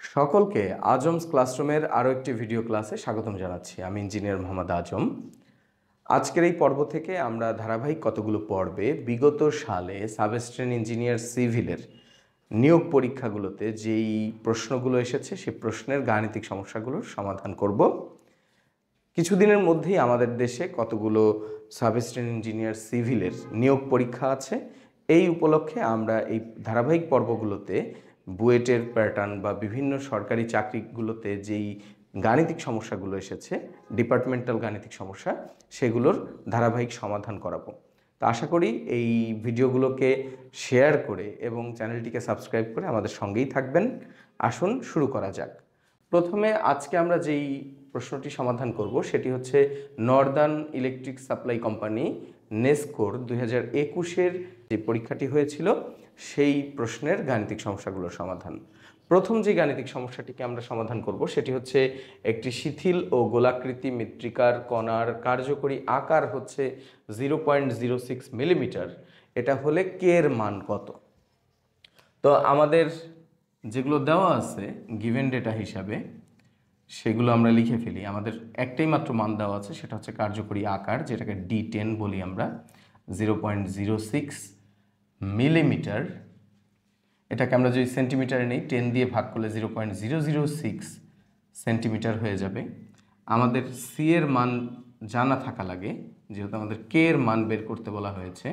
সকলকে আজমস ক্লাসরুমের আরও একটি ভিডিও ক্লাসে স্বাগতম জানাচ্ছি। আমি ইঞ্জিনিয়ার মোহাম্মদ আজম। আজকের এই পর্ব থেকে আমরা ধারাবাহিক কতগুলো পর্বে বিগত সালে সাব অ্যাসিস্ট্যান্ট ইঞ্জিনিয়ার সিভিলের নিয়োগ পরীক্ষাগুলোতে যেই প্রশ্নগুলো এসেছে সেই প্রশ্নের গাণিতিক সমস্যাগুলোর সমাধান করব। কিছুদিনের মধ্যেই আমাদের দেশে কতগুলো সাব অ্যাসিস্ট্যান্ট ইঞ্জিনিয়ার সিভিলের নিয়োগ পরীক্ষা আছে। এই উপলক্ষে আমরা এই ধারাবাহিক পর্বগুলোতে বুয়েটের প্যাটার্ন বা বিভিন্ন সরকারি চাকরিগুলোতে যেই গাণিতিক সমস্যাগুলো এসেছে, ডিপার্টমেন্টাল গাণিতিক সমস্যা, সেগুলোর ধারাবাহিক সমাধান করাবো। তো আশা করি এই ভিডিওগুলোকে শেয়ার করে এবং চ্যানেলটিকে সাবস্ক্রাইব করে আমাদের সঙ্গেই থাকবেন। আসুন শুরু করা যাক। প্রথমে আজকে আমরা যেই প্রশ্নটি সমাধান করব সেটি হচ্ছে নর্দার্ন ইলেকট্রিক সাপ্লাই কোম্পানি নেসকোর 2021-এর যে পরীক্ষাটি হয়েছিল সেই প্রশ্নের গাণিতিক সমস্যাগুলোর সমাধান। প্রথম যে গাণিতিক সমস্যাটিকে আমরা সমাধান করব সেটি হচ্ছে একটি শিথিল ও গোলাকৃতি মৃত্তিকার কণার কার্যকরী আকার হচ্ছে 0.06 মিলিমিটার। এটা হলে কে এর মান কত? তো আমাদের যেগুলো দেওয়া আছে গিভেন ডেটা হিসাবে সেগুলো আমরা লিখে ফেলি। আমাদের একটাই মাত্র মান দেওয়া আছে, সেটা হচ্ছে কার্যকরী আকার, যেটাকে D10 বলি আমরা, 0.06 মিলিমিটার। এটাকে আমরা যদি সেন্টিমিটারে নেই, 10 দিয়ে ভাগ করলে 0.006 সেন্টিমিটার হয়ে যাবে। আমাদের সি এর মান জানা থাকা লাগে, যেহেতু আমাদের কে এর মান বের করতে বলা হয়েছে।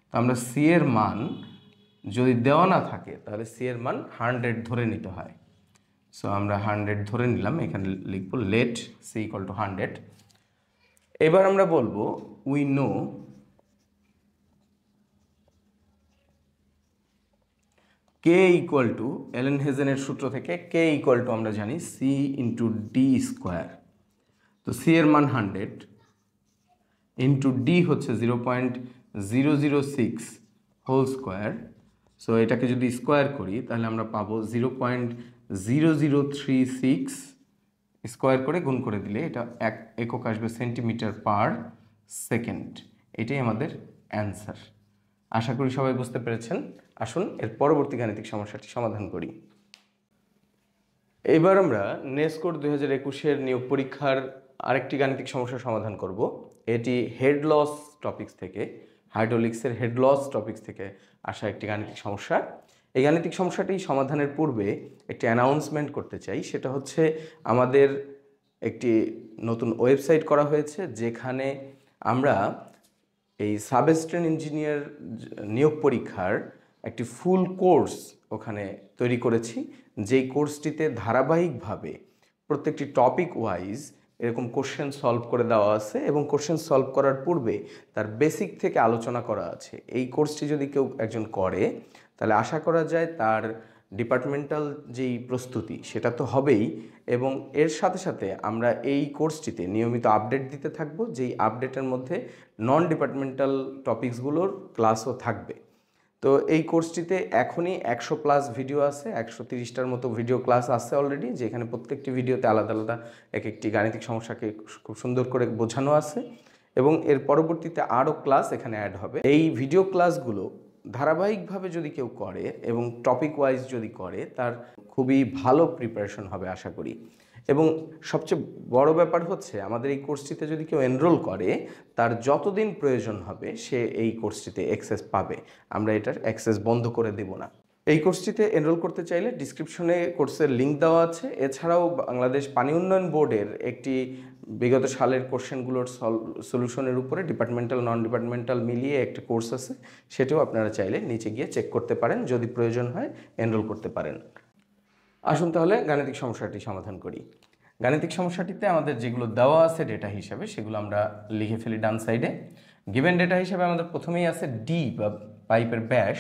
তো আমরা সি এর মান যদি দেওয়া না থাকে তাহলে সি এর মান 100 ধরে নিতে হয়। সো আমরা 100 ধরে নিলাম, এখানে লিখব লেট সি ইকুয়াল টু 100। এবার আমরা বলবো we know K equal two, এলেন হেজেনের সূত্র থেকে কে ইকুয়াল টু আমরা জানি সি ইন্টু ডি স্কোয়ার। তো সি এর মান 100 ইন্টু ডি হচ্ছে 0.006 হোল স্কোয়ার। সো এটাকে যদি স্কোয়ার করি তাহলে আমরা পাবো 0.0036 স্কোয়ার করে গুণ করে দিলে এটা একক আসবে সেন্টিমিটার পার সেকেন্ড। এটাই আমাদের অ্যান্সার। আশা করি সবাই বুঝতে পেরেছেন। আসুন এর পরবর্তী গাণিতিক সমস্যাটি সমাধান করি। এবার আমরা নেসকোর 2021-এর নিয়োগ পরীক্ষার আরেকটি গাণিতিক সমস্যার সমাধান করব। এটি হেড লস টপিক্স থেকে, হাইড্রোলিক্সের হেড লস টপিক্স থেকে আসা একটি গাণিতিক সমস্যা। এই গাণিতিক সমস্যাটি সমাধানের পূর্বে একটি অ্যানাউন্সমেন্ট করতে চাই। সেটা হচ্ছে আমাদের একটি নতুন ওয়েবসাইট করা হয়েছে, যেখানে আমরা এই সাব অ্যাসিস্ট্যান্ট ইঞ্জিনিয়ার নিয়োগ পরীক্ষার একটি ফুল কোর্স ওখানে তৈরি করেছি। যেই কোর্সটিতে ধারাবাহিকভাবে প্রত্যেকটি টপিক ওয়াইজ এরকম কোশ্চেন সলভ করে দেওয়া আছে এবং কোশ্চেন সলভ করার পূর্বে তার বেসিক থেকে আলোচনা করা আছে। এই কোর্সটি যদি কেউ একজন করে তাহলে আশা করা যায় তার ডিপার্টমেন্টাল যেই প্রস্তুতি সেটা তো হবেই, এবং এর সাথে সাথে আমরা এই কোর্সটিতে নিয়মিত আপডেট দিতে থাকব, যেই আপডেটের মধ্যে নন ডিপার্টমেন্টাল টপিকসগুলোর ক্লাসও থাকবে। তো এই কোর্সটিতে এখনই 100+ ভিডিও আছে, 130টার মতো ভিডিও ক্লাস আছে অলরেডি, যেখানে প্রত্যেকটি ভিডিওতে আলাদা আলাদা এক একটি গাণিতিক সমস্যাকে খুব সুন্দর করে বোঝানো আছে, এবং এর পরবর্তীতে আরও ক্লাস এখানে অ্যাড হবে। এই ভিডিও ক্লাসগুলো ধারাবাহিকভাবে যদি কেউ করে এবং টপিক ওয়াইজ যদি করে, তার খুবই ভালো প্রিপারেশন হবে আশা করি। এবং সবচেয়ে বড় ব্যাপার হচ্ছে আমাদের এই কোর্সটিতে যদি কেউ এনরোল করে, তার যতদিন প্রয়োজন হবে সে এই কোর্সটিতে অ্যাক্সেস পাবে। আমরা এটার অ্যাক্সেস বন্ধ করে দেব না। এই কোর্সটিতে এনরোল করতে চাইলে ডিসক্রিপশনে কোর্সের লিঙ্ক দেওয়া আছে। এছাড়াও বাংলাদেশ পানি উন্নয়ন বোর্ডের একটি বিগত সালের কোশ্চেনগুলোর সলিউশনের উপরে ডিপার্টমেন্টাল নন ডিপার্টমেন্টাল মিলিয়ে একটা কোর্স আছে, সেটাও আপনারা চাইলে নিচে গিয়ে চেক করতে পারেন, যদি প্রয়োজন হয় এনরোল করতে পারেন। আসুন তাহলে গাণিতিক সমস্যাটি সমাধান করি। গাণিতিক সমস্যাটিতে আমাদের যেগুলো দেওয়া আছে ডেটা হিসাবে সেগুলো আমরা লিখে ফেলি ডান সাইডে। গিভেন ডেটা হিসাবে আমাদের প্রথমেই আছে ডি বা পাইপের ব্যাস,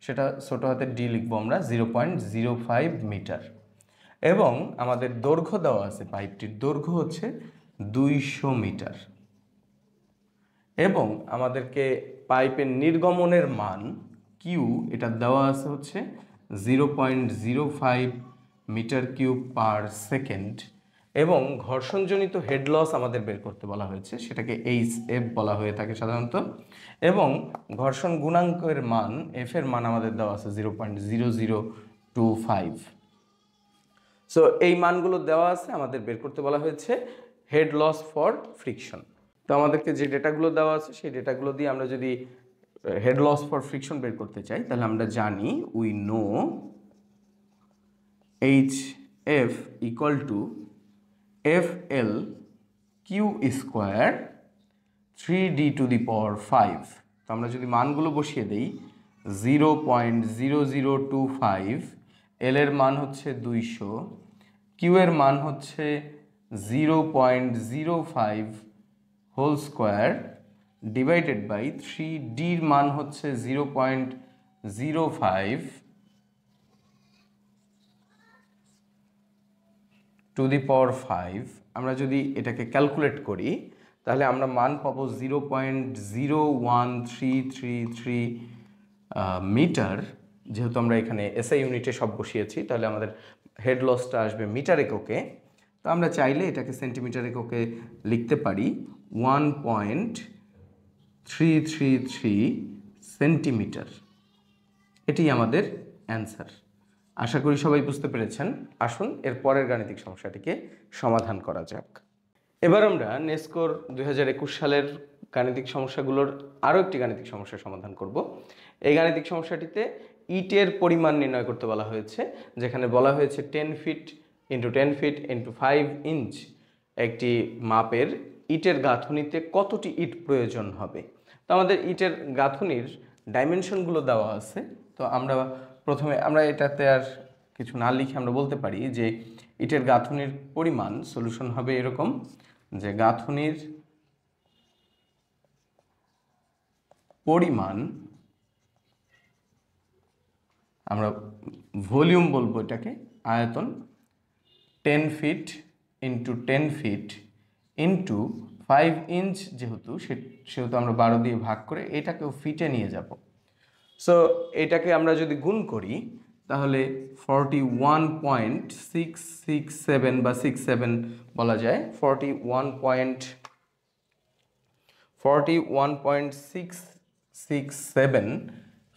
সেটা ছোটো হাতের ডি লিখবো আমরা 0.05 মিটার, এবং আমাদের দৈর্ঘ্য দেওয়া আছে, পাইপটির দৈর্ঘ্য হচ্ছে 200 মিটার, এবং আমাদেরকে পাইপের নির্গমনের মান কিউ এটা দেওয়া আছে হচ্ছে 0.05 মিটার কিউব পার সেকেন্ড, এবং ঘর্ষণজনিত হেড লস আমাদের বের করতে বলা হয়েছে, সেটাকে HF বলা হয়ে থাকে সাধারণত, এবং ঘর্ষণ গুণাঙ্কের মান, এফ এর মান আমাদের দেওয়া আছে 0.0025। সো এই মানগুলো দেওয়া আছে, আমাদের বের করতে বলা হয়েছে হেড লস ফর ফ্রিকশন। তো আমাদেরকে যে ডেটাগুলো দেওয়া আছে সেই ডেটাগুলো দিয়ে আমরা যদি হেড লস ফর ফ্রিকশন বের করতে চাই, তাহলে আমরা জানি we know HF equal to FL Q square 3D to the power 5। তো আমরা যদি মানগুলো বসিয়ে দিই 0.0025, এল এর মান হচ্ছে 200, কিউ এর মান হচ্ছে 0.05 হোল স্কোয়ার ডিভাইডেড বাই 3ডির মান হচ্ছে 0.05 টু দি পাওয়ার 5। আমরা যদি এটাকে ক্যালকুলেট করি তাহলে আমরা মান পাবো 0.01333 মিটার। যেহেতু আমরা এখানে এসআই ইউনিটে সব বসিয়েছি, তাহলে আমাদের হেড লসটা আসবে মিটার এককে। তো আমরা চাইলে এটাকে সেন্টিমিটার এককে লিখতে পারি 1.333 সেন্টিমিটার। এটি আমাদের অ্যান্সার। আশা করি সবাই বুঝতে পেরেছেন। আসুন এর পরের গাণিতিক সমস্যাটিকে সমাধান করা যাক। এবার আমরা নেস্কোর 2021 সালের গাণিতিক সমস্যাগুলোর আরও একটি গাণিতিক সমস্যার সমাধান করব। এই গাণিতিক সমস্যাটিতে ইটের পরিমাণ নির্ণয় করতে বলা হয়েছে, যেখানে বলা হয়েছে 10 fit into 10 fit into 5 inch একটি মাপের ইটের গাঁথুনিতে কতটি ইট প্রয়োজন হবে। তো আমাদের ইটের গাঁথুনির ডাইমেনশনগুলো দেওয়া আছে। তো প্রথমে আমরা এটাতে আর কিছু না লিখে আমরা বলতে পারি যে ইটের গাঁথুনির পরিমাণ সলিউশন হবে এরকম, যে গাঁথুনির পরিমাণ, আমরা ভলিউম বলবো এটাকে, আয়তন 10 fit into 10 fit into 5 inch, সেহেতু আমরা 12 দিয়ে ভাগ করে এটাকেও ফিটে নিয়ে যাব। সো এটাকে আমরা যদি গুণ করি তাহলে 41.667 বা 67 বলা যায়, 41.667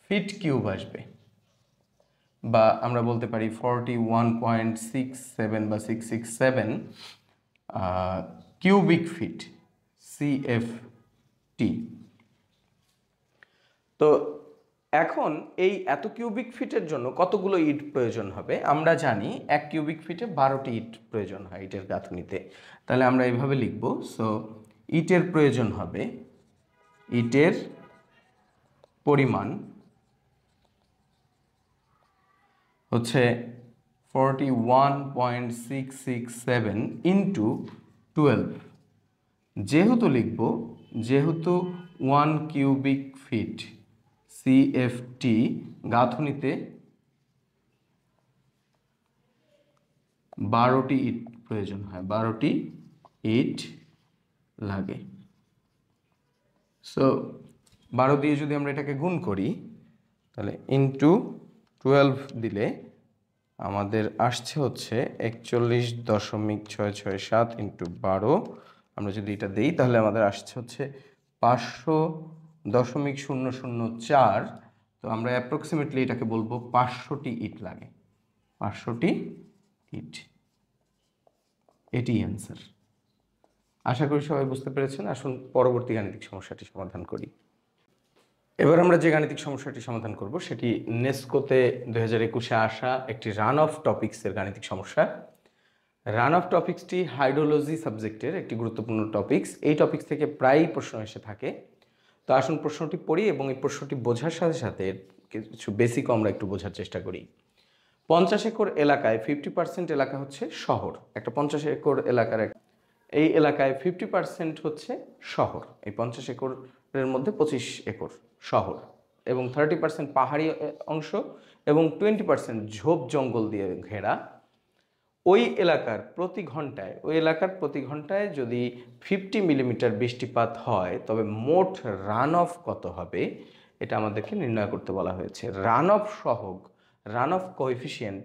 ফিট কিউব আসবে, বা আমরা বলতে পারি 41.67 বা 667 কিউবিক ফিট CFT। তো এখন এই এত কিউবিক ফিটের জন্য কতগুলো ইট প্রয়োজন হবে? আমরা জানি 1 কিউবিক ফিটে 12টি ইট প্রয়োজন হয় ইটের গাঁথুনিতে। তাহলে আমরা এইভাবে লিখব। সো ইটের প্রয়োজন হবে, ইটের পরিমাণ হচ্ছে 41.667 ইন্টু 12। যেহেতু 1 কিউবিক ফিট CFT গাঁথুনিতে 12টি ইট প্রয়োজন হয়, 12টি ইট লাগে। সো 12 দিয়ে যদি আমরা এটাকে গুণ করি তাহলে ইন্টু 12 দিলে আমাদের আসছে হচ্ছে 41.667 ইন্টু 12। আমরা যদি এটা দিই তাহলে আমাদের আসছে হচ্ছে 500.004। তো আমরা অ্যাপ্রক্সিমেটলি এটাকে বলবো 500টি ইট লাগে, 500টি ইট। এটি অ্যান্সার। আশা করি সবাই বুঝতে পেরেছেন। আসুন পরবর্তী গাণিতিক সমস্যাটি সমাধান করি। এবার আমরা যে গাণিতিক সমস্যাটি সমাধান করব সেটি নেস্কোতে 2021-এ আসা একটি রান অফ টপিক্সের গাণিতিক সমস্যা। রান অফ টপিক্সটি হাইড্রোলজি সাবজেক্টের একটি গুরুত্বপূর্ণ টপিক্স। এই টপিক্স থেকে প্রায়ই প্রশ্ন এসে থাকে। তো আসুন প্রশ্নটি পড়ি এবং এই প্রশ্নটি বোঝার সাথে সাথে কিছু বেসিকও আমরা একটু বোঝার চেষ্টা করি। 50 একর এলাকায় 50% এলাকা হচ্ছে শহর। একটা 50 একর এলাকার এই এলাকায় 50% হচ্ছে শহর। এই 50 একরের মধ্যে 25 একর শহর এবং 30% পাহাড়ি অংশ এবং 20% ঝোপ জঙ্গল দিয়ে ঘেরা। ওই এলাকার প্রতি ঘন্টায় যদি 50 মিলিমিটার বৃষ্টিপাত হয় তবে মোট রান অফ কত হবে, এটা আমাদেরকে নির্ণয় করতে বলা হয়েছে। রান অফ সহগ, রান অফ কোএফিসিয়েন্ট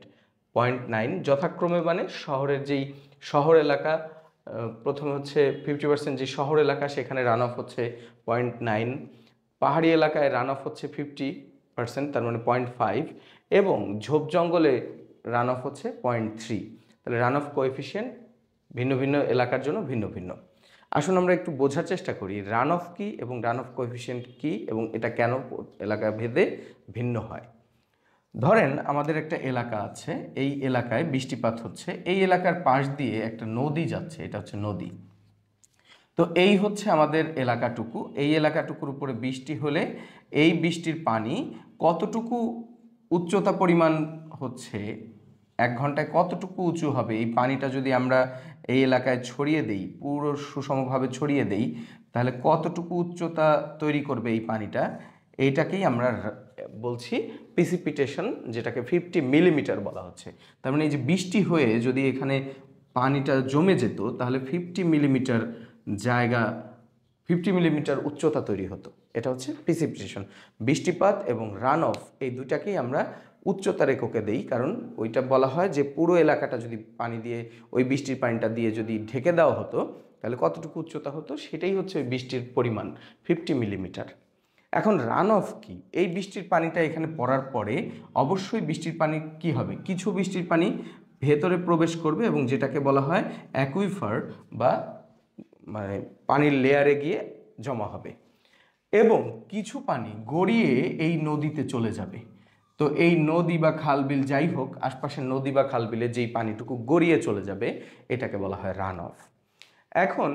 0.9 যথাক্রমে, মানে শহর এলাকা প্রথমে হচ্ছে 50% যে শহর এলাকা সেখানে রান অফ হচ্ছে 0.9, পাহাড়ি এলাকায় রান অফ হচ্ছে 50%, তার মানে 0.5, এবং ঝোপ জঙ্গলে রান অফ হচ্ছে 0.3। তাহলে রান অফ কোএফিসিয়েন্ট ভিন্ন ভিন্ন এলাকার জন্য ভিন্ন ভিন্ন। আসুন আমরা একটু বোঝার চেষ্টা করি রান অফ কী এবং রান অফ কোএফিসিয়েন্ট কী এবং এটা কেন এলাকা ভেদে ভিন্ন হয়। ধরেন আমাদের একটা এলাকা আছে, এই এলাকায় বৃষ্টিপাত হচ্ছে, এই এলাকার পাশ দিয়ে একটা নদী যাচ্ছে, এটা হচ্ছে নদী। তো এই হচ্ছে আমাদের এলাকাটুকু, এই এলাকাটুকুর উপরে বৃষ্টি হলে এই বৃষ্টির পানি কতটুকু উচ্চতা পরিমাণ হচ্ছে, 1 ঘন্টায় কতটুকু উঁচু হবে, এই পানিটা যদি আমরা এই এলাকায় ছড়িয়ে দেই, পুরো সুষমভাবে ছড়িয়ে দেই, তাহলে কতটুকু উচ্চতা তৈরি করবে এই পানিটা, এইটাকেই আমরা বলছি প্রিসিপিটেশন, যেটাকে 50 মিলিমিটার বলা হচ্ছে। তার মানে এই যে বৃষ্টি হয়ে যদি এখানে পানিটা জমে যেত, তাহলে 50 মিলিমিটার জায়গা, 50 মিলিমিটার উচ্চতা তৈরি হতো। এটা হচ্ছে প্রিসিপিটেশন। বৃষ্টিপাত এবং রান অফ এই দুটাকেই আমরা উচ্চতার এককে দেই, কারণ ওইটা বলা হয় যে পুরো এলাকাটা যদি পানি দিয়ে, ওই বৃষ্টির পানিটা দিয়ে যদি ঢেকে দেওয়া হতো, তাহলে কতটুকু উচ্চতা হতো, সেটাই হচ্ছে ওই বৃষ্টির পরিমাণ 50 মিলিমিটার। এখন রান অফ কি? এই বৃষ্টির পানিটা এখানে পড়ার পরে অবশ্যই বৃষ্টির পানি কি হবে, কিছু বৃষ্টির পানি ভেতরে প্রবেশ করবে এবং যেটাকে বলা হয় অ্যাকুইফার বা মানে পানির লেয়ারে গিয়ে জমা হবে, এবং কিছু পানি গড়িয়ে এই নদীতে চলে যাবে। তো এই নদী বা খালবিল যাই হোক, আশপাশের নদী বা খালবিলে যেই পানিটুকু গড়িয়ে চলে যাবে, এটাকে বলা হয় রান অফ। এখন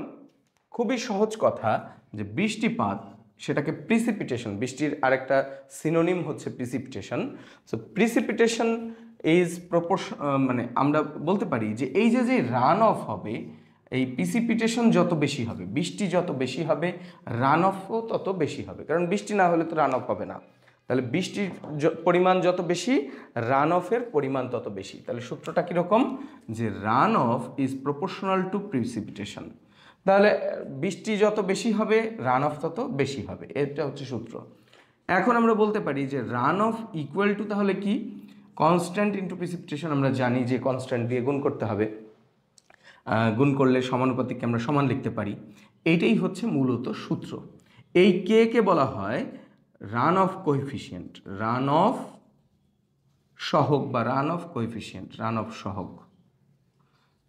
খুবই সহজ কথা যে বৃষ্টিপাত, সেটাকে প্রিসিপিটেশন, বৃষ্টির আরেকটা সিনোনিম হচ্ছে প্রিসিপিটেশন। সো প্রিসিপিটেশন ইজ মানে আমরা বলতে পারি যে এই যে যে রান অফ হবে, এই প্রিসিপিটেশন যত বেশি হবে, বৃষ্টি যত বেশি হবে, রান অফও তত বেশি হবে, কারণ বৃষ্টি না হলে তো রান অফ হবে না। তাহলে বৃষ্টির পরিমাণ যত বেশি, রান অফের পরিমাণ তত বেশি। তাহলে সূত্রটা কীরকম, যে run of is proportional to precipitation. তাহলে বৃষ্টি যত বেশি হবে, রান অফ তত বেশি হবে, এটা হচ্ছে সূত্র। এখন আমরা বলতে পারি যে রান অফ ইকুয়াল টু তাহলে কি, কনস্ট্যান্ট ইন্টু প্রিসিপিটেশন। আমরা জানি যে কনস্ট্যান্ট দিয়ে গুণ করতে হবে, গুণ করলে সমানুপাতিককে আমরা সমান লিখতে পারি। এইটাই হচ্ছে মূলত সূত্র। এই কে কে বলা হয় run off coefficient, run of সহগ বা run off coefficient, run of সহগ।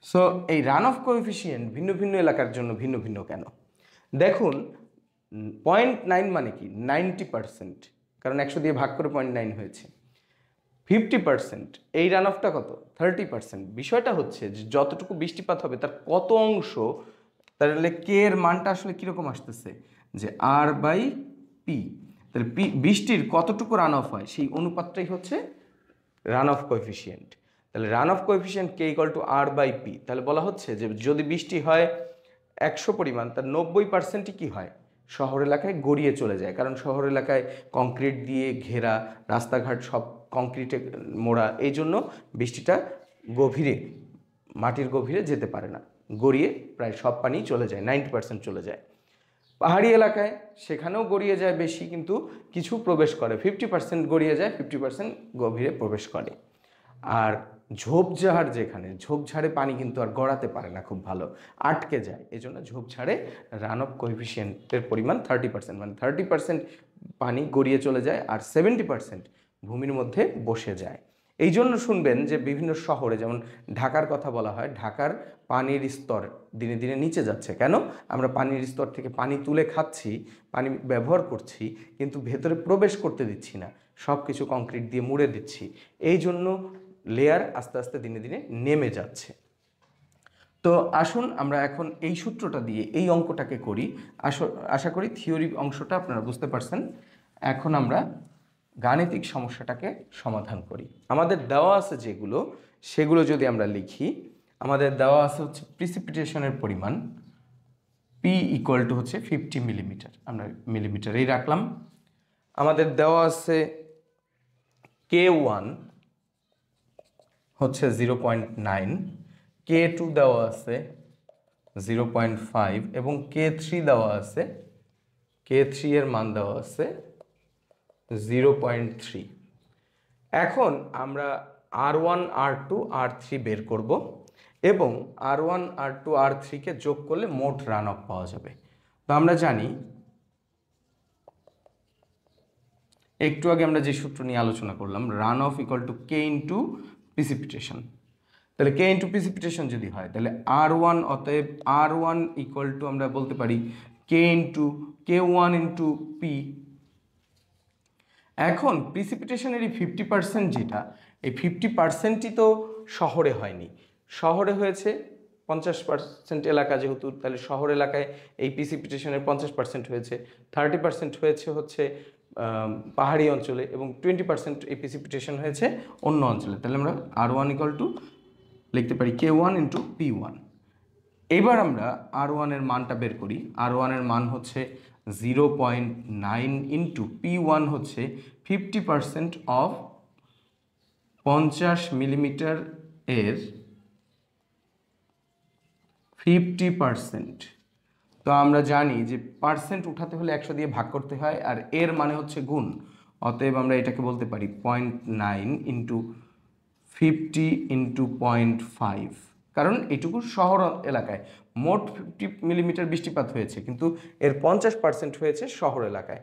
সো এই রান অফ কোএফিসিয়েন্ট ভিন্ন ভিন্ন এলাকার জন্য ভিন্ন ভিন্ন কেন? দেখুন 0.9 মানে কি 90%, কারণ 100 দিয়ে ভাগ করে 0.9 হয়েছে। 50%, এই রান অফটা কত 30%। বিষয়টা হচ্ছে যে যতটুকু বৃষ্টিপাত হবে তার কত অংশ, তাহলে কে এর মানটা আসলে কীরকম আসতেছে, যে আর বাই পি। তাহলে পি বৃষ্টির কতটুকু রান অফ হয়, সেই অনুপাতটাই হচ্ছে রান অফ কোএফিসিয়েন্ট। তাহলে রান অফ কোএফিসিয়েন্ট কে equal to R by P. তাহলে বলা হচ্ছে যে যদি বৃষ্টি হয় 100 পরিমাণ, তার 90%ই কী হয়, শহর এলাকায় গড়িয়ে চলে যায়, কারণ শহর এলাকায় কংক্রিট দিয়ে ঘেরা, রাস্তাঘাট সব কংক্রিটে মোড়া, এই জন্য বৃষ্টিটা গভীরে, মাটির গভীরে যেতে পারে না, গড়িয়ে প্রায় সব পানি চলে যায়, 90% চলে যায়। পাহাড়ি এলাকায় সেখানেও গড়িয়ে যায় বেশি, কিন্তু কিছু প্রবেশ করে, 50% গড়িয়ে যায়, 50% গভীরে প্রবেশ করে। আর ঝোপঝাড়, যেখানে ঝোপঝাড়ে পানি কিন্তু আর গড়াতে পারে না খুব ভালো, আটকে যায়, এই জন্য ঝোপঝাড়ে রান অফ কোএফিসিয়েন্টের পরিমাণ 30%, মানে 30% পানি গড়িয়ে চলে যায় আর 70% ভূমির মধ্যে বসে যায়। এই জন্য শুনবেন যে বিভিন্ন শহরে, যেমন ঢাকার কথা বলা হয়, ঢাকার পানির স্তর দিনে দিনে নিচে যাচ্ছে। কেন? আমরা পানির স্তর থেকে পানি তুলে খাচ্ছি, পানি ব্যবহার করছি, কিন্তু ভেতরে প্রবেশ করতে দিচ্ছি না, সব কিছু কংক্রিট দিয়ে মুড়ে দিচ্ছি, এই জন্য লেয়ার আস্তে আস্তে দিনে দিনে নেমে যাচ্ছে। তো আসুন আমরা এখন এই সূত্রটা দিয়ে এই অঙ্কটাকে করি। আশা করি থিওরি অংশটা আপনারা বুঝতে পারছেন। এখন আমরা গাণিতিক সমস্যাটাকে সমাধান করি। আমাদের দেওয়া আছে যেগুলো, সেগুলো যদি আমরা লিখি, আমাদের দেওয়া আছে হচ্ছে প্রিসিপিটেশনের পরিমাণ পি ইকুয়াল টু হচ্ছে 50 মিলিমিটার, আমরা মিলিমিটারেই রাখলাম। আমাদের দেওয়া আছে K1 হচ্ছে 0.9, K2 দেওয়া আছে 0.5 এবং K3 দেওয়া আছে, K3 এর মান দেওয়া আছে 0.3। এখন আমরা R1 R2 R3 বের করব এবং R1 R2 R3কে যোগ করলে মোট রান অফ পাওয়া যাবে। তো আমরা জানি, একটু আগে আমরা যে সূত্র নিয়ে আলোচনা করলাম, run of equal to K into precipitation. তাহলে কে ইন্টু প্রিসিপিটেশন যদি হয় তাহলে R1, অতএব R1 ইকুয়াল টু আমরা বলতে পারি কে ইন্টু K1 ইন্টু পি। এখন প্রিসিপিটেশনের এই 50% যেটা, এই 50%ই তো শহরে হয়নি, শহরে হয়েছে 50% এলাকা যেহেতু, তাহলে শহর এলাকায় এই প্রিসিপিটেশনের 50% হয়েছে, 30% হয়েছে হচ্ছে পাহাড়ি অঞ্চলে, এবং 20% এই প্রিসিপিটেশন হয়েছে অন্য অঞ্চলে। তাহলে আমরা R1 ইকুয়াল টু লিখতে পারি K1 ইন্টু P1। এবার আমরা R1 এর মানটা বের করি। R1 এর মান হচ্ছে 0.9 ইন্টু P1 হচ্ছে 50% অফ 50 মিলিমিটার এর 50%। তো আমরা জানি যে পার্সেন্ট উঠাতে হলে 100 দিয়ে ভাগ করতে হয়, আর এর মানে হচ্ছে গুণ। অতএব আমরা এটাকে বলতে পারি 0.9 ইন্টু 50 ইন্টু 0.5, কারণ এটুকু শহর এলাকায় মোট 50 মিলিমিটার বৃষ্টিপাত হয়েছে, কিন্তু এর 50% হয়েছে শহর এলাকায়।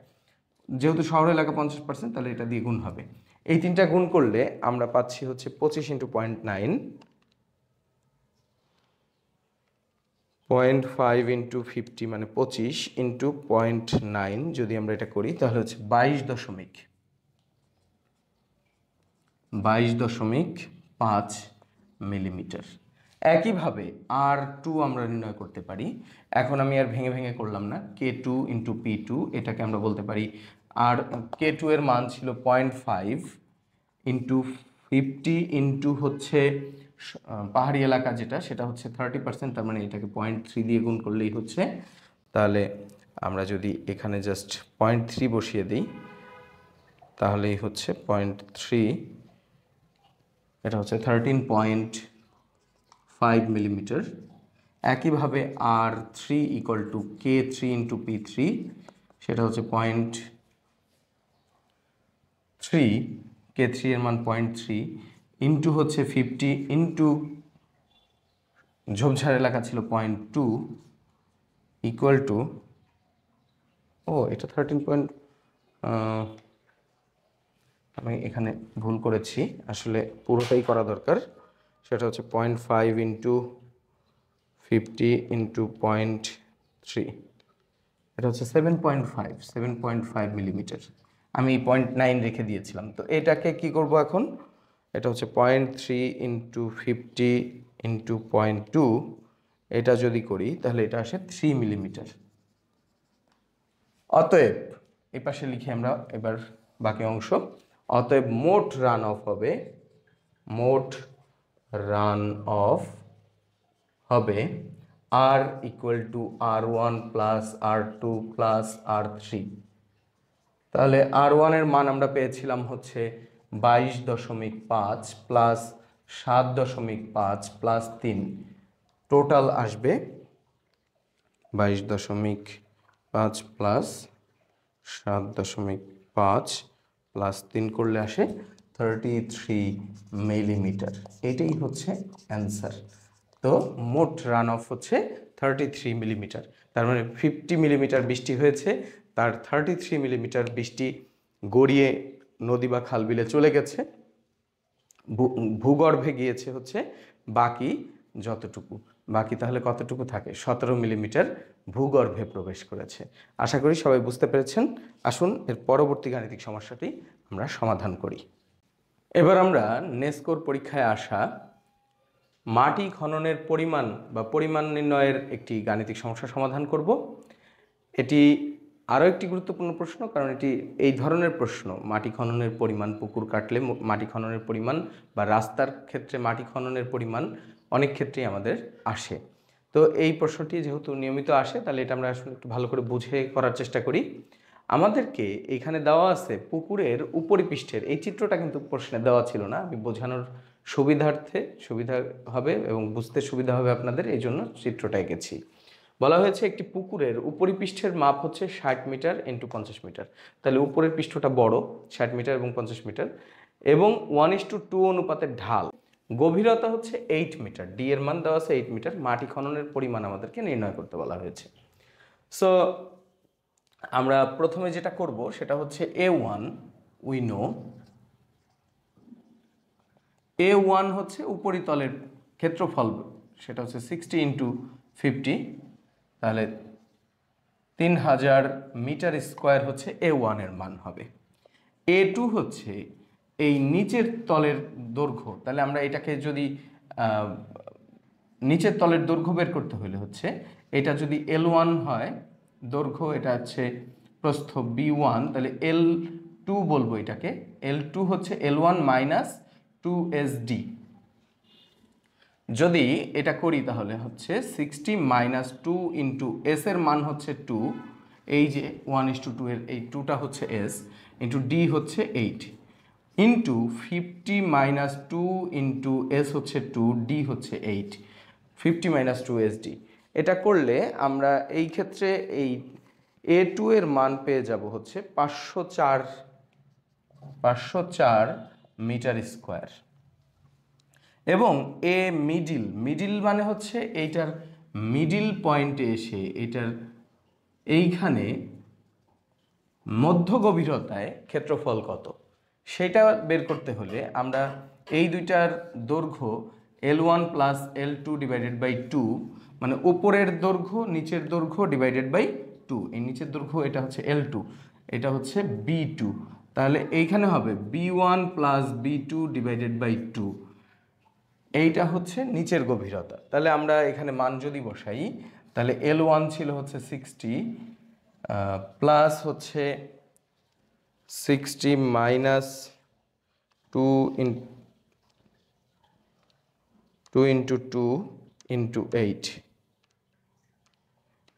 যেহেতু শহর এলাকা 50%, তাহলে এটা দিয়ে গুণ হবে। এই তিনটা গুণ করলে আমরা পাচ্ছি হচ্ছে 25 ইন্টু 0.9, 0.5 ইন্টু 50 মানে 25 ইন্টু 0.9 যদি আমরা এটা করি তাহলে হচ্ছে 22.5 মিলিমিটার। একইভাবে R2 আমরা নির্ণয় করতে পারি। এখন আমি আর ভেঙে ভেঙে করলাম না, K2 ইন্টু P2, এটাকে আমরা বলতে পারি, আর K2 এর মান ছিল 0.5 ইন্টু 50 ইন্টু হচ্ছে পাহাড়ি এলাকা যেটা, সেটা হচ্ছে 30%, তার মানে এটাকে 0.3 দিয়ে গুণ করলেই হচ্ছে। তাহলে আমরা যদি এখানে জাস্ট 0.3 বসিয়ে দিই তাহলেই হচ্ছে 0.3, এটা হচ্ছে 13.5 মিলিমিটার। একইভাবে R3 equal to K3 into P3, সেটা হচ্ছে 0.3, K3 এর মান 0.3 ইন্টু হচ্ছে 50 ইন্টু ঝোপঝাড় এলাকা ছিল 0.2 ইকুয়াল টু, এটা 13 আমি এখানে ভুল করেছি, আসলে পুরোটাই করা দরকার। সেটা হচ্ছে 0.5 ইন্টু 50 ইন্টু 0.3, এটা হচ্ছে 7.5 মিলিমিটার। আমি 0.9 রেখে দিয়েছিলাম। তো এটাকে কি করব এখন, এটা হচ্ছে 0.3 ইন্টু 50 ইন্টু 0.2, এটা যদি করি তাহলে এটা আসে 3 মিলিমিটার। অতএব এই পাশে লিখি আমরা এবার বাকি অংশ। অতএব মোট রান অফ হবে R equal to R1 plus R2 plus R3। তাহলে R1 এর মান আমরা পেয়েছিলাম হচ্ছে 22.5 প্লাস 7.5 প্লাস 3, টোটাল আসবে 22.5 প্লাস 7.5 প্লাস 3 করলে আসে 33 মিলিমিটার। এটাই হচ্ছে অ্যান্সার। তো মোট রান অফ হচ্ছে 33 মিলিমিটার। তার মানে 50 মিলিমিটার বৃষ্টি হয়েছে, তার 33 মিলিমিটার বৃষ্টি গড়িয়ে নদী বা খাল বিলে চলে গেছে, ভূগর্ভে গিয়েছে হচ্ছে বাকি যতটুকু। বাকি তাহলে কতটুকু থাকে, 17 মিলিমিটার ভূগর্ভে প্রবেশ করেছে। আশা করি সবাই বুঝতে পেরেছেন। আসুন এর পরবর্তী গাণিতিক সমস্যাটি আমরা সমাধান করি। এবার আমরা নেস্কোর পরীক্ষায় আসা মাটি খননের পরিমাণ বা পরিমাণ নির্ণয়ের একটি গাণিতিক সমস্যা সমাধান করব। এটি আরও একটি গুরুত্বপূর্ণ প্রশ্ন, কারণ এটি এই ধরনের প্রশ্ন, মাটি খননের পরিমাণ, পুকুর কাটলে মাটি খননের পরিমাণ বা রাস্তার ক্ষেত্রে মাটি খননের পরিমাণ অনেক ক্ষেত্রেই আমাদের আসে। তো এই প্রশ্নটি যেহেতু নিয়মিত আসে, তাহলে এটা আমরা আসলে একটু ভালো করে বুঝে করার চেষ্টা করি। আমাদেরকে এখানে দেওয়া আছে পুকুরের উপরিপৃষ্ঠের, এই চিত্রটা কিন্তু প্রশ্নে দেওয়া ছিল না, আমি বোঝানোর সুবিধার্থে সুবিধা হবে এবং বুঝতে সুবিধা হবে আপনাদের, এই জন্য চিত্রটা এঁকেছি। বলা হয়েছে একটি পুকুরের উপরিপৃষ্ঠের মাপ হচ্ছে 60 মিটার ইন্টু 50 মিটার। তাহলে উপরের পৃষ্ঠটা বড়, 60 মিটার এবং 50 মিটার, এবং 1:2 অনুপাতের ঢাল, গভীরতা হচ্ছে 8 মিটার, ডি এর মান দেওয়া আছে 8 মিটার। মাটি খননের পরিমাণ আমাদেরকে নির্ণয় করতে বলা হয়েছে। সো আমরা প্রথমে যেটা করব সেটা হচ্ছে A1, উই নো A1 হচ্ছে উপরিতলের ক্ষেত্রফল সেটা হচ্ছে 60 × 50, তাহলে 3000 মিটার স্কোয়ার হচ্ছে A1 এর মান হবে। A2 হচ্ছে এই নিচের তলের দৈর্ঘ্য, তাহলে আমরা এটাকে যদি নিচের তলের দৈর্ঘ্য বের করতে হলে হচ্ছে এটা যদি L1 হয় দৈর্ঘ্য, এটা হচ্ছে প্রস্থ B1, তাহলে L2 বলবো এটাকে। L2 হচ্ছে L1 মাইনাস 2SD। যদি এটা করি তাহলে হচ্ছে 60 মাইনাস 2 ইন্টু এস এর মান হচ্ছে 2, এই যে 1:2 এর এই 2টা হচ্ছে এস, ইন্টু ডি হচ্ছে 8, ইন্টু 50 মাইনাস 2 ইন্টু এস হচ্ছে 2, ডি হচ্ছে 8, 50 মাইনাস 2 এস ডি। এটা করলে আমরা এই ক্ষেত্রে এই A2 এর মান পেয়ে যাব হচ্ছে 504 মিটার স্কোয়ার। এবং এ মিডিল মানে হচ্ছে এইটার মিডিল পয়েন্টে এসে এটার এইখানে মধ্য গভীরতায় ক্ষেত্রফল কত সেটা বের করতে হলে আমরা এই দুইটার দৈর্ঘ্য L1 plus L2 divided by 2, মানে উপরের দৈর্ঘ্য নিচের দৈর্ঘ্য ডিভাইডেড বাই 2, এই নিচের দৈর্ঘ্য এটা হচ্ছে L2, এটা হচ্ছে B2, তাহলে এইখানে হবে B1 plus B2 divided by 2, এইটা হচ্ছে নিচের গভীরতা। তাহলে আমরা এখানে মান যদি বসাই তাহলে L1 ছিল হচ্ছে 60 প্লাস হচ্ছে 60 মাইনাস 2 ইন্টু 2 ইন্টু 8,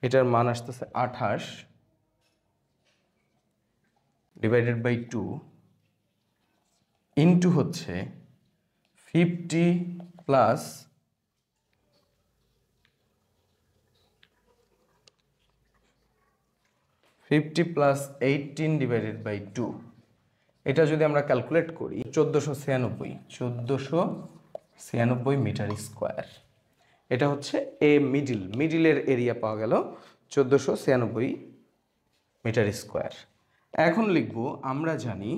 এটার মান আসতেছে 28 ডিভাইডেড বাই 2 ইন্টু হচ্ছে 50 প্লাস 18 ডিভাইডেড বাই 2, এটা যদি আমরা ক্যালকুলেট করি 1496 মিটার স্কোয়ার। এটা হচ্ছে এ মিডিলের এরিয়া পাওয়া গেল 1496 মিটার স্কোয়ার। এখন লিখব, আমরা জানি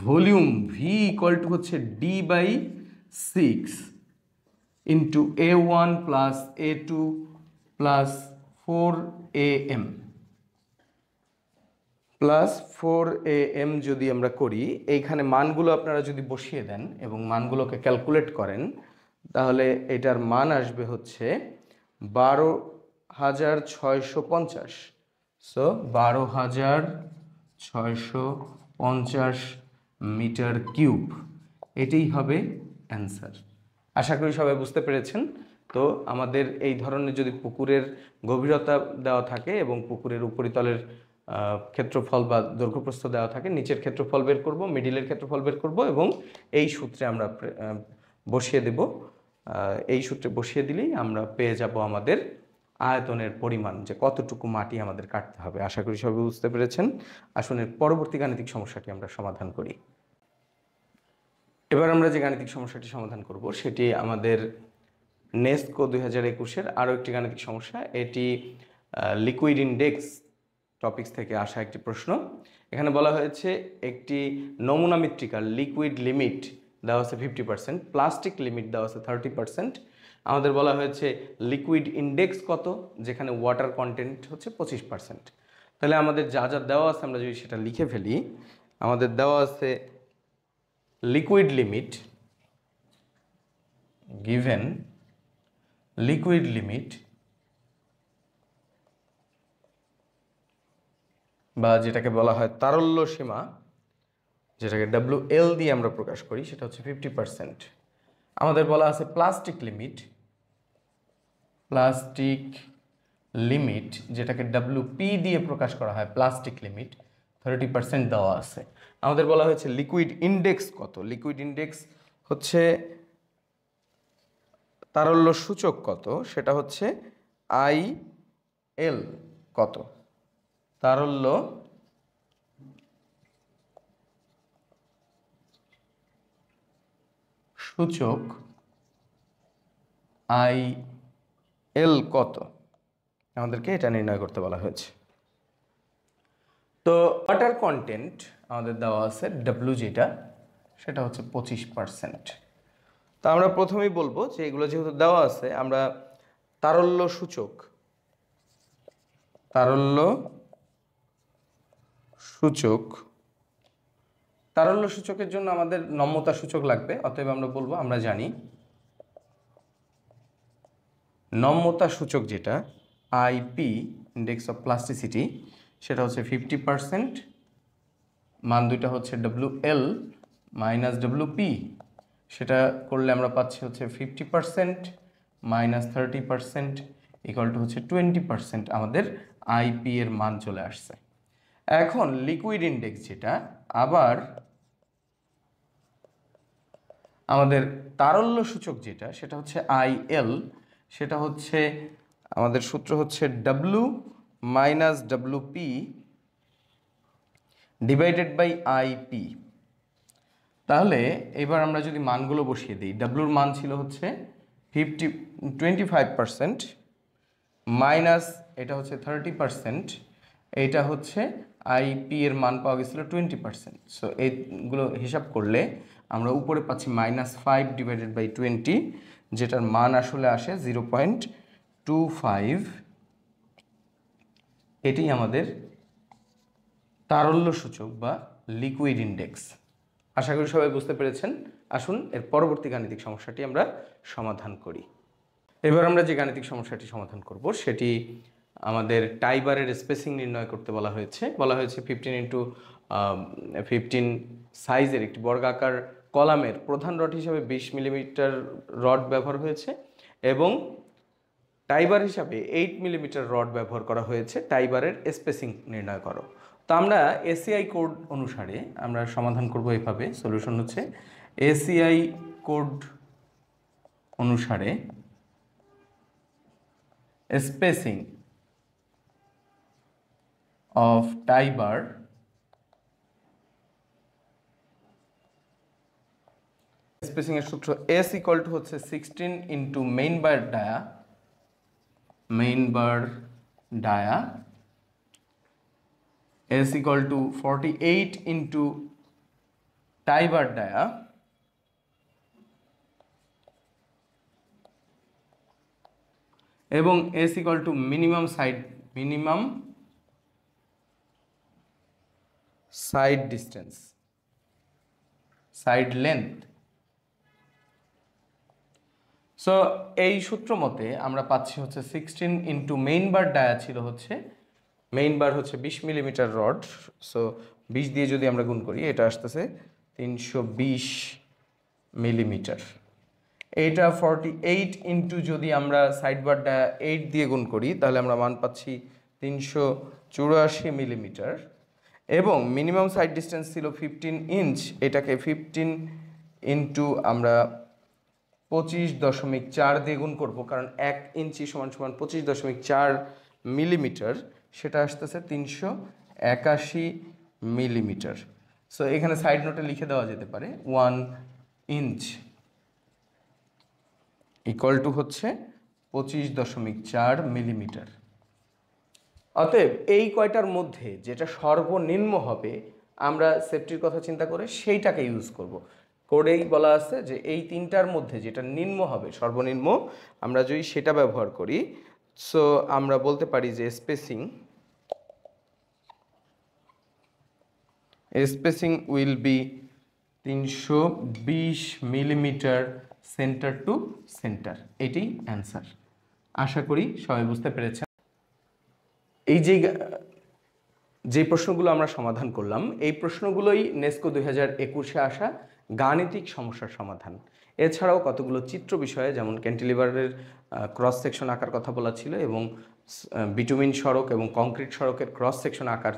ভলিউম ভি ইকুয়াল টু হচ্ছে D by 6 into A1 plus A2 plus 4AM plus 4AM যদি আমরা করি, এইখানে মানগুলো আপনারা যদি বসিয়ে দেন এবং মানগুলোকে ক্যালকুলেট করেন তাহলে এটার মান আসবে হচ্ছে 12,650। সো 12,650 মিটার কিউব, এটাই হবে অ্যান্সার। আশা করি সবাই বুঝতে পেরেছেন। তো আমাদের এই ধরনের যদি পুকুরের গভীরতা দেওয়া থাকে এবং পুকুরের উপরিতলের ক্ষেত্রফল বা দৈর্ঘ্যপ্রস্থ দেওয়া থাকে, নিচের ক্ষেত্রফল বের করব, মিডিলের ক্ষেত্রফল বের করব এবং এই সূত্রে আমরা বসিয়ে দেব। এই সূত্রে বসিয়ে দিলেই আমরা পেয়ে যাব আমাদের আয়তনের পরিমাণ, যে কতটুকু মাটি আমাদের কাটতে হবে। আশা করি সবাই বুঝতে পেরেছেন। আসুন এর পরবর্তী গাণিতিক সমস্যাটি আমরা সমাধান করি। এবার আমরা যে গাণিতিক সমস্যাটি সমাধান করব সেটি আমাদের নেস্কো 2021-এর আরও একটি গাণিতিক সমস্যা। এটি লিকুইড ইন্ডেক্স টপিকস থেকে আসা একটি প্রশ্ন। এখানে বলা হয়েছে একটি নমুনা মৃত্তিকার লিকুইড লিমিট দেওয়া আছে 50%, প্লাস্টিক লিমিট দেওয়া আছে 30%। আমাদের বলা হয়েছে লিকুইড ইন্ডেক্স কত, যেখানে ওয়াটার কন্টেন্ট হচ্ছে 25%। তাহলে আমাদের যা যা দেওয়া আছে আমরা যদি সেটা লিখে ফেলি, আমাদের দেওয়া আছে liquid limit, given liquid limit, বা যেটাকে বলা হয় তারল্য সীমা, যেটাকে WL দিয়ে আমরা প্রকাশ করি, সেটা হচ্ছে 50%। আমাদের বলা আছে প্লাস্টিক লিমিট, যেটাকে WP দিয়ে প্রকাশ করা হয়, প্লাস্টিক লিমিট 30% দেওয়া আছে। আমাদের বলা হয়েছে লিকুইড ইন্ডেক্স কত, লিকুইড ইন্ডেক্স হচ্ছে তারল্য সূচক কত, সেটা হচ্ছে IL কত, তারল্য সূচক IL কত, আমাদেরকে এটা নির্ণয় করতে বলা হয়েছে। তো ওয়াটার কন্টেন্ট আমাদের দেওয়া আছে W, যেটা সেটা হচ্ছে 25%। তা আমরা প্রথমেই বলবো যে এগুলো যেহেতু দেওয়া আছে, আমরা তারল্য সূচক তারল্য সূচকের জন্য আমাদের নম্যতা সূচক লাগবে। অতএব আমরা বলবো, আমরা জানি নম্যতা সূচক যেটা আইপি, ইন্ডেক্স অফ প্লাস্টিসিটি, সেটা হচ্ছে 50%, মান দুইটা হচ্ছে WL মাইনাস WP। সেটা করলে আমরা পাচ্ছি হচ্ছে 50% মাইনাস 30% ইকুয়াল টু হচ্ছে 20%। আমাদের আইপি এর মান চলে আসছে। এখন লিকুইড ইন্ডেক্স যেটা, আবার আমাদের তারল্য সূচক যেটা, সেটা হচ্ছে IL। সেটা হচ্ছে আমাদের সূত্র হচ্ছে W minus WP divided by IP. তাহলে এবার আমরা যদি মানগুলো বসিয়ে দিই, ডাব্লুর মান ছিল হচ্ছে 25%, মাইনাস এটা হচ্ছে 30%, এইটা হচ্ছে আইপি এর মান পাওয়া গেছিলো 20%। সো এইগুলো হিসাব করলে আমরা উপরে পাচ্ছি -5 ডিভাইডেড বাই 20, যেটার মান আসলে আসে 0.25। এটাই আমাদের তারল্য সূচক বা লিকুইড ইন্ডেক্স। আশা করি সবাই বুঝতে পেরেছেন। আসুন এর পরবর্তী গাণিতিক সমস্যাটি আমরা সমাধান করি। এবার আমরা যে গাণিতিক সমস্যাটি সমাধান করব সেটি আমাদের টাইবারের স্পেসিং নির্ণয় করতে বলা হয়েছে। 15x15 সাইজের একটি বর্গাকার কলামের প্রধান রড হিসাবে 20 মিলিমিটার রড ব্যবহার হয়েছে এবং টাইবার হিসাবে 8 মিলিমিটার রড ব্যবহার করা হয়েছে। টাইবারের স্পেসিং নির্ণয় করো। তো আমরা এসিআই কোড অনুসারে আমরা সমাধান করব এভাবে। সলিউশন হচ্ছে এসিআই কোড অনুসারে স্পেসিং অফ টাইবার স্পেসিং এর সূত্র S ইকুয়াল টু হচ্ছে 16 into main bar dia S equal to 48 into tie bar dia এবং S equal to minimum side distance, side length। So এই সূত্র মতে আমরা পাচ্ছি হচ্ছে 16 ইন্টু মেইন বার ডায়া ছিল হচ্ছে, মেইন বার হচ্ছে 20 মিলিমিটার রড। সো 20 দিয়ে যদি আমরা গুণ করি এটা আসতেছে 320 মিলিমিটার। এইটা 48 ইন্টু যদি আমরা সাইড বার ডায়া 8 দিয়ে গুণ করি তাহলে আমরা মান পাচ্ছি 384 মিলিমিটার এবং মিনিমাম সাইড ডিস্টেন্স ছিল 15 ইঞ্চ। এটাকে 15 ইন্টু আমরা 25.4 দিয়ে গুণ করবো, কারণ 1 ইঞ্চি সমান সমান 25.4 মিলিমিটার, সেটা আসতেছে 381 মিলিমিটার। সো এখানে সাইড নোটে লিখে দেওয়া যেতে পারে 1 ইঞ্চ ইকুয়াল টু হচ্ছে 25.4 মিলিমিটার। অতএব এই কয়টার মধ্যে যেটা সর্বনিম্ন হবে আমরা সেফটির কথা চিন্তা করে সেইটাকে ইউজ করব। কোডেই বলা আছে যে এই তিনটার মধ্যে যেটা নিম্ন হবে, সর্বনিম্ন, আমরা যদি সেটা ব্যবহার করি, সো আমরা বলতে পারি যে spacing will be 320 millimetre centre to centre. এটাই অ্যান্সার। আশা করি সবাই বুঝতে পেরেছেন। এই যে প্রশ্নগুলো আমরা সমাধান করলাম, এই প্রশ্নগুলোই নেস্কো 2021-এ আসা গাণিতিক সমস্যার সমাধান। এছাড়াও কতগুলো চিত্র বিষয়ে, যেমন ক্যান্টিলিভারের ক্রস সেকশন আঁকার কথা বলা ছিল এবং বিটুমিন সড়ক এবং কংক্রিট সড়কের ক্রস সেকশন আঁকার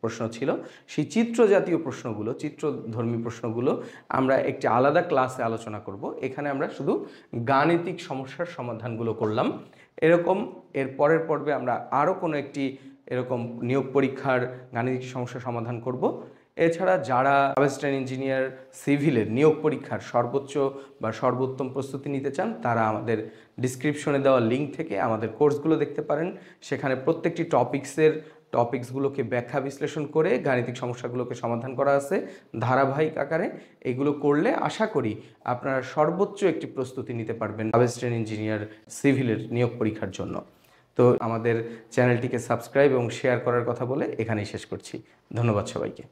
প্রশ্ন ছিল। সেই চিত্র জাতীয় প্রশ্নগুলো, চিত্রধর্মী প্রশ্নগুলো আমরা একটি আলাদা ক্লাসে আলোচনা করব। এখানে আমরা শুধু গাণিতিক সমস্যার সমাধানগুলো করলাম। এরকম এর পরের পর্বে আমরা আরও কোনো একটি এরকম নিয়োগ পরীক্ষার গাণিতিক সমস্যা সমাধান করব। এছাড়া যারা অ্যাসিস্ট্যান্ট ইঞ্জিনিয়ার সিভিলের নিয়োগ পরীক্ষার সর্বোচ্চ বা সর্বোত্তম প্রস্তুতি নিতে চান, তারা আমাদের ডিসক্রিপশনে দেওয়া লিঙ্ক থেকে আমাদের কোর্সগুলো দেখতে পারেন। সেখানে প্রত্যেকটি টপিক্সের টপিকসগুলোকে ব্যাখ্যা বিশ্লেষণ করে গাণিতিক সমস্যাগুলোকে সমাধান করা আছে ধারাবাহিক আকারে। এগুলো করলে আশা করি আপনারা সর্বোচ্চ একটি প্রস্তুতি নিতে পারবেন হারভেস্টার ইঞ্জিনিয়ার সিভিলের নিয়োগ পরীক্ষার জন্য। তো আমাদের চ্যানেলটিকে সাবস্ক্রাইব এবং শেয়ার করার কথা বলে এখানেই শেষ করছি। ধন্যবাদ সবাইকে।